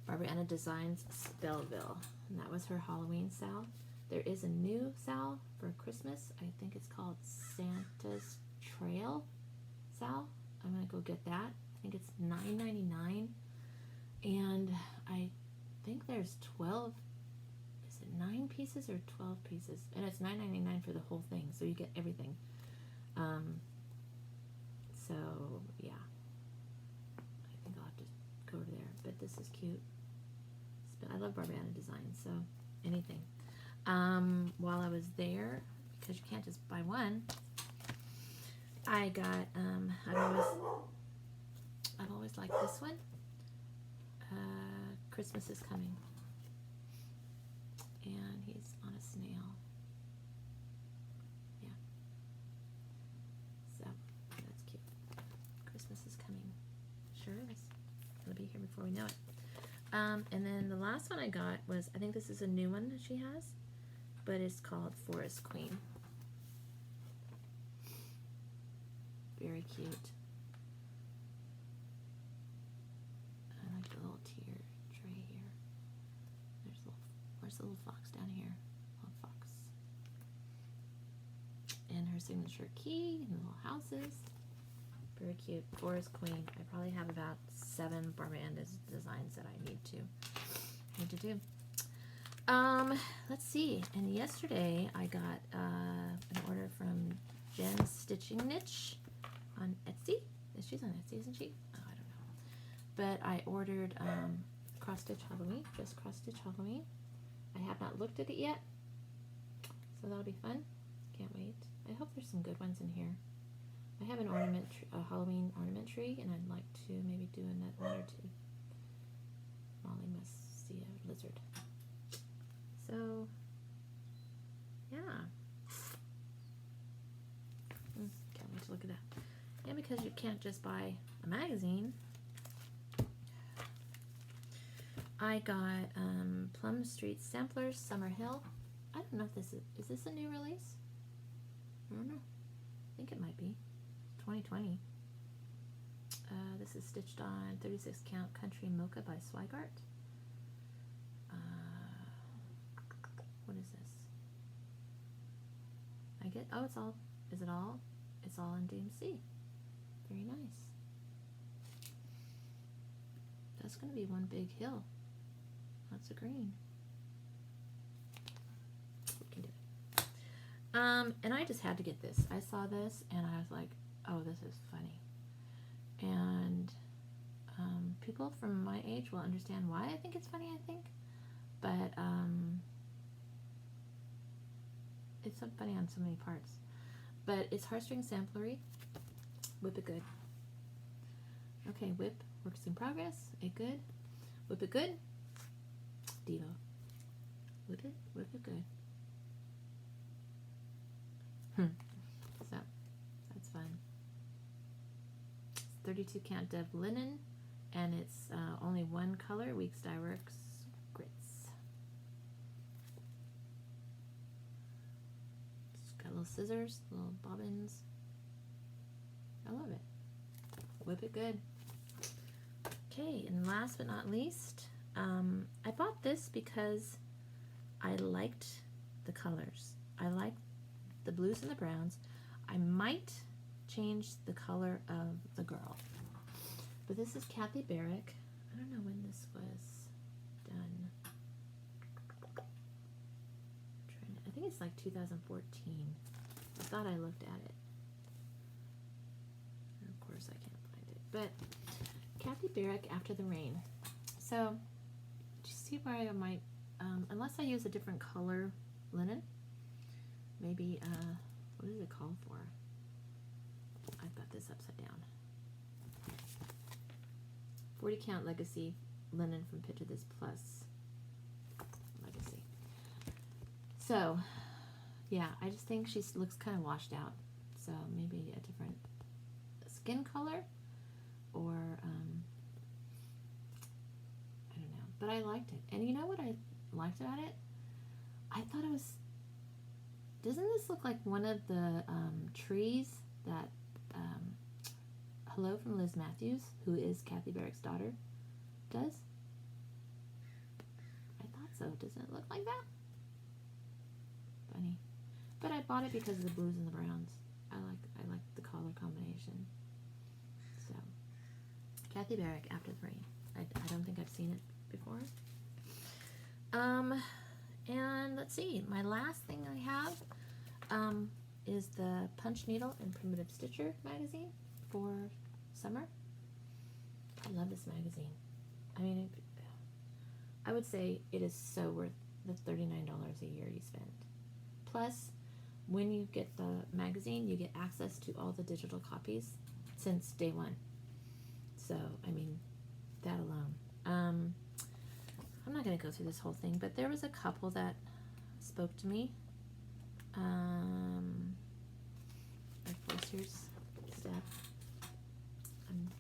Barbara Designs Spellville, and that was her Halloween sal. There is a new sal for Christmas. I think it's called Santa's Trail sal. I'm gonna go get that. I think it's $9.99, and I think there's 12. Is it 9 pieces or 12 pieces? And it's $9.99 for the whole thing, so you get everything. So yeah, I think I'll have to go over there. But this is cute. I love Barbara Designs, so anything. While I was there, because you can't just buy one, I got I've always liked this one. Christmas is coming, and he's on a snail. Yeah, so that's cute. Christmas is coming. Sure is. It'll be here before we know it. And then the last one I got was, I think this is a new one that she has, but it's called Forest Queen. Very cute. I like the little tear tray here. Where's the little fox down here? Little fox. And her signature key and little houses. Very cute. Forest Queen. I probably have about 7 Barbara designs that I need to do. Let's see. And yesterday I got an order from Jen's Stitching Niche on Etsy. She's on Etsy, isn't she? Oh, I don't know. But I ordered Cross Stitch Halloween. Just Cross Stitch Halloween. I have not looked at it yet, so that'll be fun. Can't wait. I hope there's some good ones in here. I have an a Halloween ornament tree, and I'd like to maybe do one or two. Molly must see a lizard. So, yeah. Can't wait to look at that. And because you can't just buy a magazine, I got Plum Street Samplers, Summer Hill. I don't know if this is this a new release? I don't know. I think it might be. 2020. This is stitched on 36 count Country Mocha by Swigart. What is this? I get, oh, it's all, is it all? It's all in DMC. Very nice. That's going to be one big hill. Lots of green. We can do it. And I just had to get this. I saw this and I was like, oh, this is funny. And people from my age will understand why I think it's funny, I think. But it's so funny on so many parts. But it's heartstring samplery. Whip it good. Okay, whip, works in progress. It good. Whip it good. Diva. Whip it good. So, that's fun. 32 count Dove linen, and it's only one color, Weeks Dye Works grits. It's got little scissors, little bobbins. I love it. Whip it good. Okay, and last but not least, I bought this because I liked the colors. I liked the blues and the browns. I might change the color of the girl. But this is Kathy Barrick. I don't know when this was done. I think it's like 2014. I thought I looked at it. And of course I can't find it. But Kathy Barrick, After the Rain. So, do you see where I might, unless I use a different color linen, maybe, what is it called for? I've got this upside down. 40 count Legacy linen from Picture This Plus Legacy. So, yeah, I just think she looks kind of washed out. So maybe a different skin color, or I don't know. But I liked it. And you know what I liked about it? I thought it was, doesn't this look like one of the trees that Hello from Liz Matthews, who is Kathy Barrick's daughter, does? So doesn't it look like that? Funny. But I bought it because of the blues and the browns. I like the color combination. So Kathy Barrick, After the Rain. I don't think I've seen it before. And let's see, my last thing I have is the Punch Needle and Primitive Stitcher magazine for summer. I love this magazine. I mean, I would say it is so worth the $39 a year you spend. Plus, when you get the magazine, you get access to all the digital copies since day one. So, I mean, that alone. I'm not going to go through this whole thing, but there was a couple that spoke to me. Of course, here's Steph.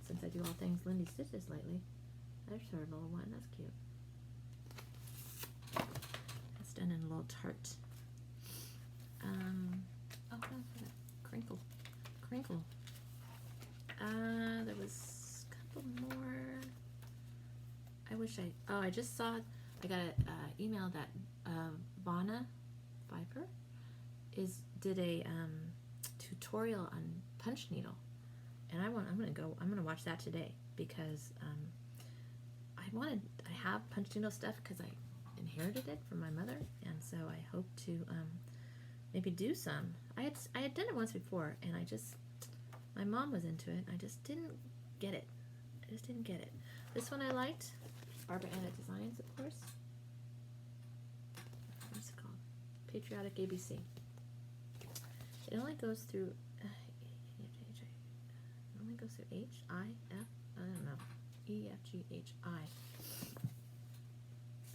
Since I do all things Lindy Stitches lately. There's her little one. That's cute. It's done in a little tart. Oh, no, crinkle. There was a couple more. I just saw, I got an email that Vana Viper did a tutorial on punch needle, and I'm gonna watch that today because I have punch needle stuff because I inherited it from my mother, and so I hope to maybe do some. I had done it once before, and my mom was into it. I just didn't get it. This one I liked. Barbara Anna Designs, of course. What's it called? Patriotic ABC. It only goes through H, I, F, I don't know, E, F, G, H, I.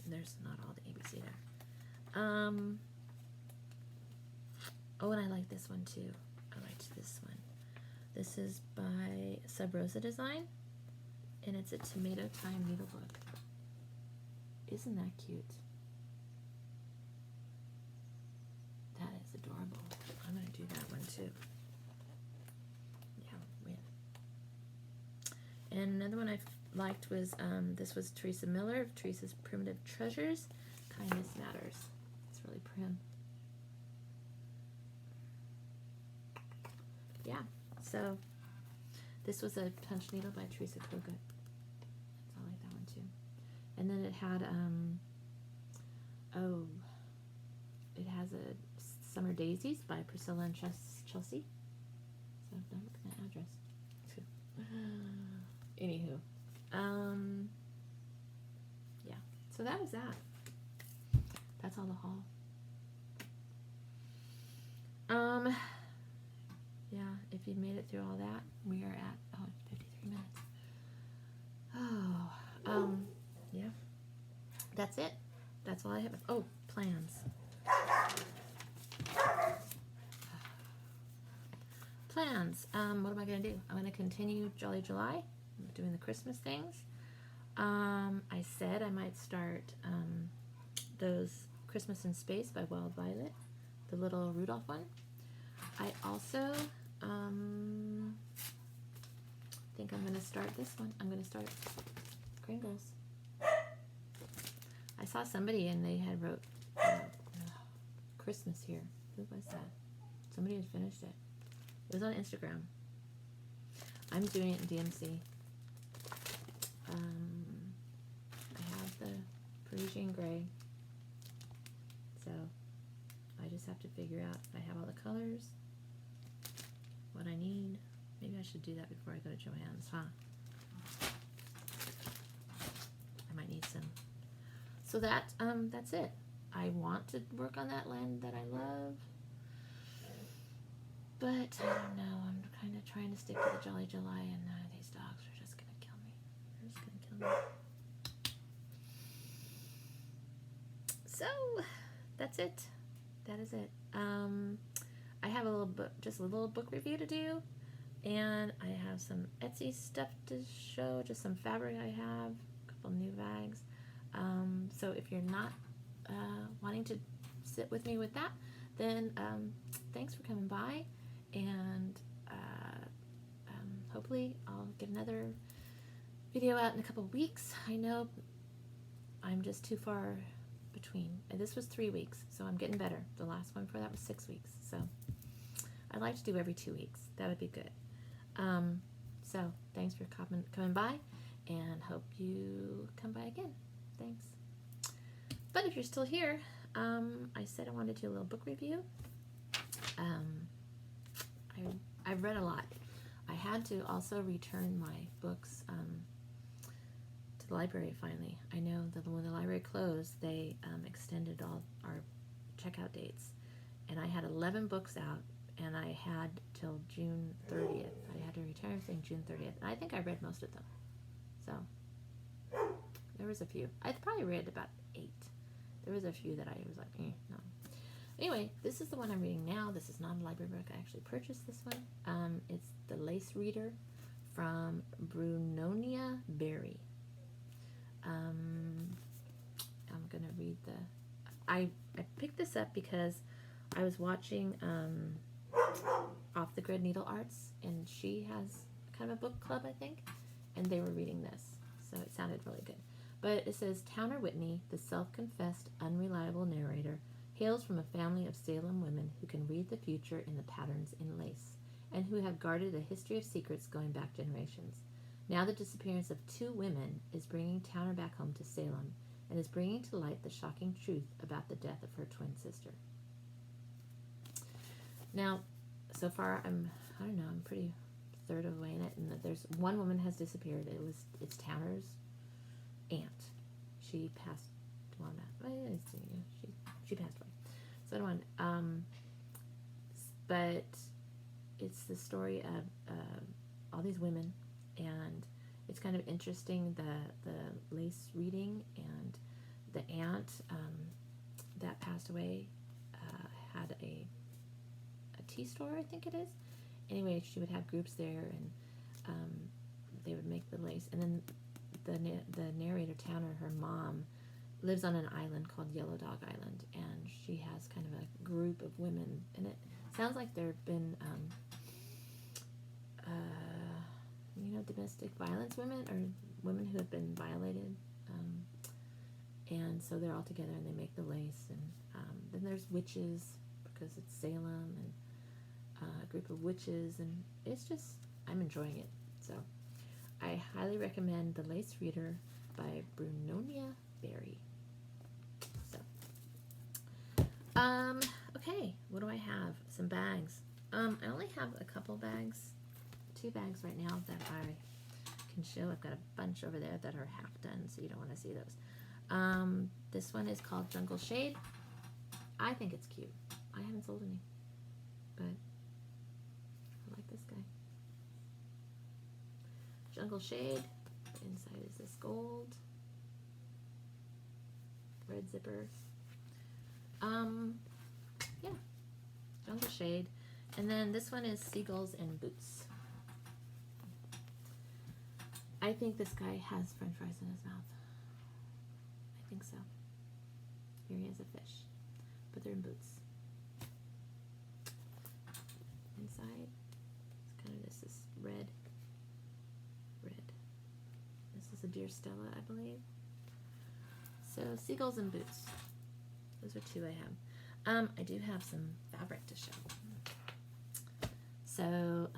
There's not all the ABC there. Oh, and I like this one too. I liked this one. This is by Sub Rosa Design, and it's a Tomato Time needlebook. Isn't that cute? That is adorable. I'm going to do that one too. Yeah, win. And another one I liked was, this was Teresa Miller of Teresa's Primitive Treasures. Kindness Matters. It's really prim. Yeah, so this was a punch needle by Teresa Kogut. I like that one too. And then it had, it has a Summer Daisies by Priscilla and Chelsea. So don't look at that address. Anywho, yeah. So that was that. That's all the haul. Yeah. If you made it through all that, we are at 53 minutes. Yeah. That's it. That's all I have. Oh, plans. Plans. What am I going to do? I'm going to continue Jolly July. I'm doing the Christmas things. I said I might start those Christmas in Space by Wild Violet, the little Rudolph one. I also think I'm going to start this one. I'm going to start Kringles. I saw somebody and they had wrote Christmas here. Who was that? Somebody had finished it. It was on Instagram. I'm doing it in DMC. I have the Parisian Gray. So I just have to figure out if I have all the colors, what I need. Maybe I should do that before I go to Joann's, huh? I might need some. So that's it. I want to work on that land that I love, but I don't know. I'm kind of trying to stick to the Jolly July, and these dogs are just gonna kill me. They're just gonna kill me. So that's it. That is it. I have a little book, just a little book review to do, and I have some Etsy stuff to show. Just some fabric I have, a couple new bags. So if you're not wanting to sit with me with that, then thanks for coming by, and hopefully I'll get another video out in a couple weeks. I know I'm just too far between. And this was 3 weeks, so I'm getting better. The last one for that was 6 weeks. So I'd like to do every 2 weeks. That would be good. So thanks for coming by, and hope you come by again. Thanks. But if you're still here, I said I wanted to do a little book review. I've read a lot. I had to also return my books to the library finally. I know that when the library closed, they extended all our checkout dates. And I had 11 books out, and I had till June 30th. I had to return everything June 30th. And I think I read most of them. So there was a few. I probably read about 8. There was a few that I was like, no. Anyway, this is the one I'm reading now. This is not a library book. I actually purchased this one. It's The Lace Reader from Brunonia Berry. I'm going to read I picked this up because I was watching Off the Grid Needle Arts, and she has kind of a book club, I think, and they were reading this, so it sounded really good. But it says, Towner Whitney, the self-confessed unreliable narrator, hails from a family of Salem women who can read the future in the patterns in lace, and who have guarded a history of secrets going back generations. Now the disappearance of 2 women is bringing Towner back home to Salem, and is bringing to light the shocking truth about the death of her twin sister. Now, so far, I'm pretty third of the way in it, and there's one woman has disappeared. It's Towner's aunt. She passed. Well, she passed away. So anyway, but it's the story of all these women, and it's kind of interesting the lace reading, and the aunt that passed away had a tea store, I think it is. Anyway, she would have groups there, and they would make the lace. And then the narrator, Towner, her mom, lives on an island called Yellow Dog Island, and she has kind of a group of women, and it sounds like there have been domestic violence women, or women who have been violated, and so they're all together and they make the lace. And then there's witches, because it's Salem, and a group of witches, and it's just, I'm enjoying it. So I highly recommend The Lace Reader by Brunonia Berry. So okay, what do I have? Some bags. I only have a couple bags, 2 bags right now that I can show. I've got a bunch over there that are half done, so you don't want to see those. This one is called Jungle Shade. I think it's cute. I haven't sold any, but I like this guy. Jungle Shade. The inside is this gold. Red zipper. Yeah. Jungle Shade. And then this one is Seagulls and Boots. I think this guy has french fries in his mouth. I think so. Here he has a fish, but they're in boots. Inside, it's kind of this red. This is a Deer Stella, I believe. So Seagulls and Boots. Those are 2 I have. I do have some fabric to show. So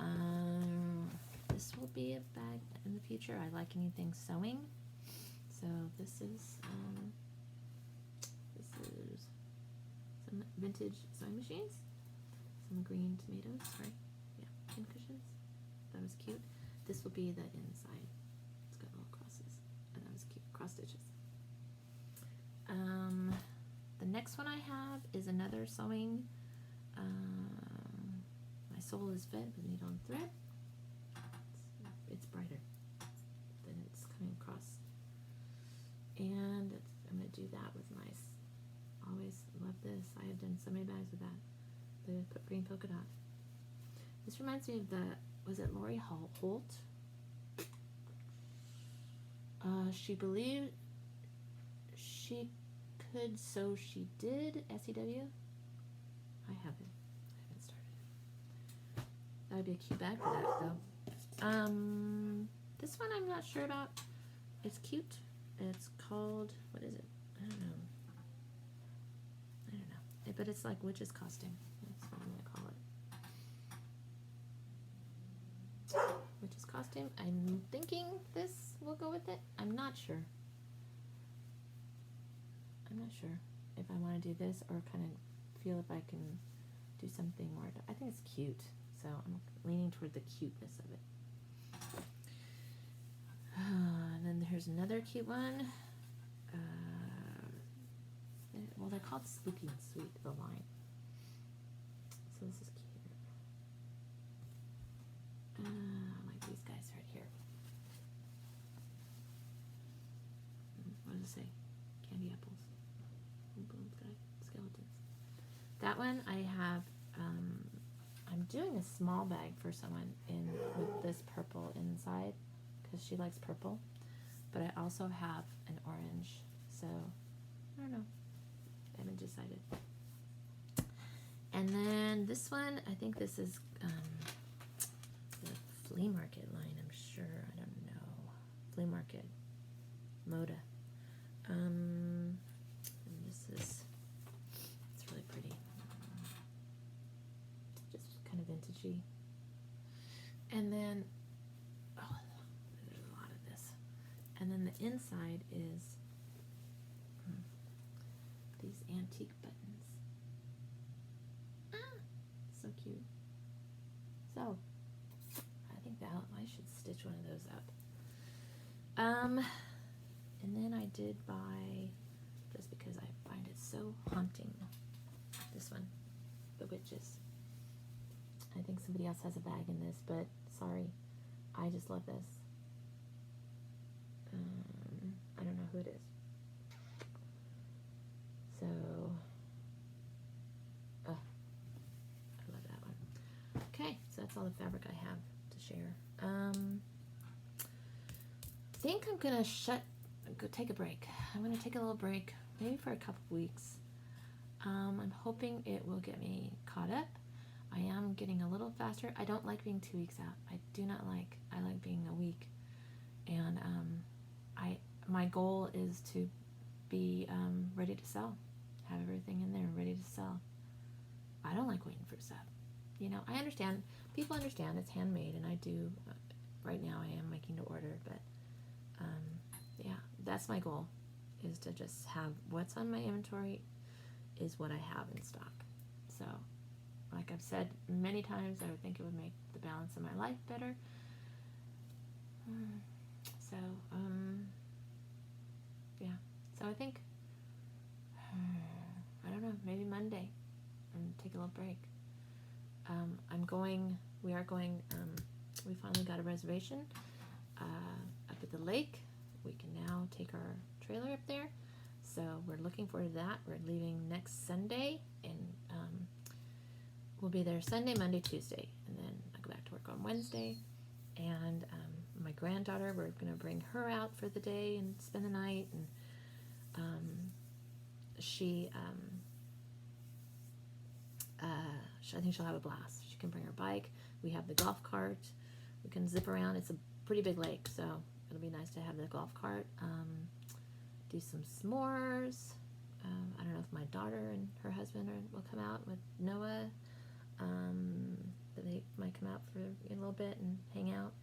this will be a bag in the future. I like anything sewing. So this is some vintage sewing machines. Some green tomatoes, right? Yeah, pin cushions. That was cute. This will be the inside. It's got little crosses. And that was cute. Cross stitches. The next one I have is another sewing. My soul is fed with needle and thread. It's brighter than it's coming across. And I'm going to do that with my, always love this. I have done so many bags with that. The green polka dot. This reminds me of was it Lori Holt? She believed she could, so she did. SEW. I haven't started it. That would be a cute bag for that, though. This one I'm not sure about. It's cute. It's called, what is it? I don't know. but it's like witch's costume. That's what I'm going to call it. Witch's costume. I'm thinking this will go with it. I'm not sure. I'm not sure if I want to do this or kind of feel if I can do something more. I think it's cute, so I'm leaning toward the cuteness of it. And then here's another cute one. Well, they're called Spooky and Sweet, the line. So this is cute. I like these guys right here. What does it say? Candy apples. Boom, skeletons. That one I have, I'm doing a small bag for someone with this purple inside because she likes purple. But I also have an orange, so I don't know. I haven't decided. And then this one, I think this is the flea market line, I'm sure. I don't know. Flea market. Moda. And this is, it's really pretty. Just kind of vintagey. And then, oh, there's a lot of this. And then the inside is these antique buttons. Ah, so cute. So, I think that I should stitch one of those up. And then I did buy, just because I find it so haunting, this one, the witches. I think somebody else has a bag in this, but sorry, I just love this. I don't know who it is. So, I love that one. Okay, so that's all the fabric I have to share. I think I'm gonna go take a break. I'm gonna take a little break, maybe for a couple weeks. I'm hoping it will get me caught up. I am getting a little faster. I don't like being 2 weeks out. I like being a week. And my goal is to be ready to sell. Have everything in there ready to sell. I don't like waiting for stuff. You know, I understand. People understand it's handmade, and I do. Right now I am making to order, but yeah, that's my goal, is to just have what's on my inventory is what I have in stock. So, like I've said many times, I would think it would make the balance of my life better. So, yeah. So I think, I don't know, maybe Monday, and take a little break. We are going, we finally got a reservation up at the lake. We can now take our trailer up there. So we're looking forward to that. We're leaving next Sunday, and we'll be there Sunday, Monday, Tuesday, and then I go back to work on Wednesday. And my granddaughter, we're going to bring her out for the day and spend the night. And I think she'll have a blast. She can bring her bike. We have the golf cart. We can zip around. It's a pretty big lake, so it'll be nice to have the golf cart. Do some s'mores. I don't know if my daughter and her husband will come out with Noah. But they might come out for a little bit and hang out.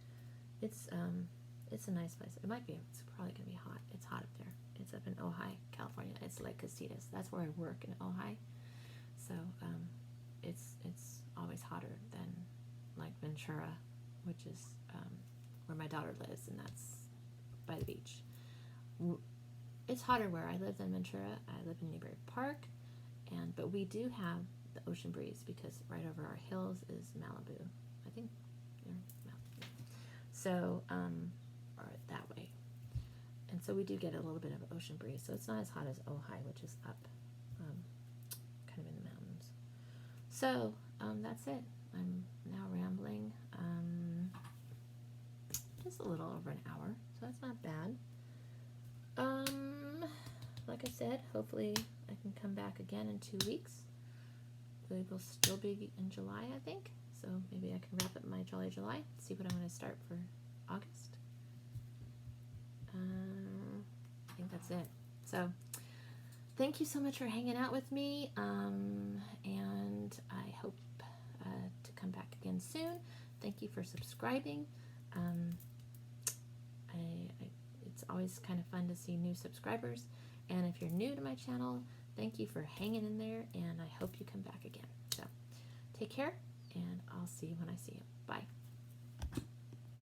It's a nice place. It's probably gonna be hot. It's hot up there. It's up in Ojai, California. It's Lake Casitas. That's where I work, in Ojai. So it's always hotter than like Ventura, which is where my daughter lives, and that's by the beach. It's hotter where I live than Ventura. I live in Newbury Park, but we do have the ocean breeze because right over our hills is Malibu. I think Malibu. So, or that way. And so we do get a little bit of ocean breeze. So it's not as hot as Ojai, which is up, kind of in the mountains. So, that's it. I'm now rambling. Just a little over an hour, so that's not bad. Like I said, hopefully I can come back again in 2 weeks. We will still be in July, I think. So maybe I can wrap up my Jolly July, see what I'm going to start for August. I think that's it. So thank you so much for hanging out with me, and I hope to come back again soon. Thank you for subscribing. It's always kind of fun to see new subscribers, and if you're new to my channel, thank you for hanging in there, and I hope you come back again. So take care, and I'll see you when I see you. Bye.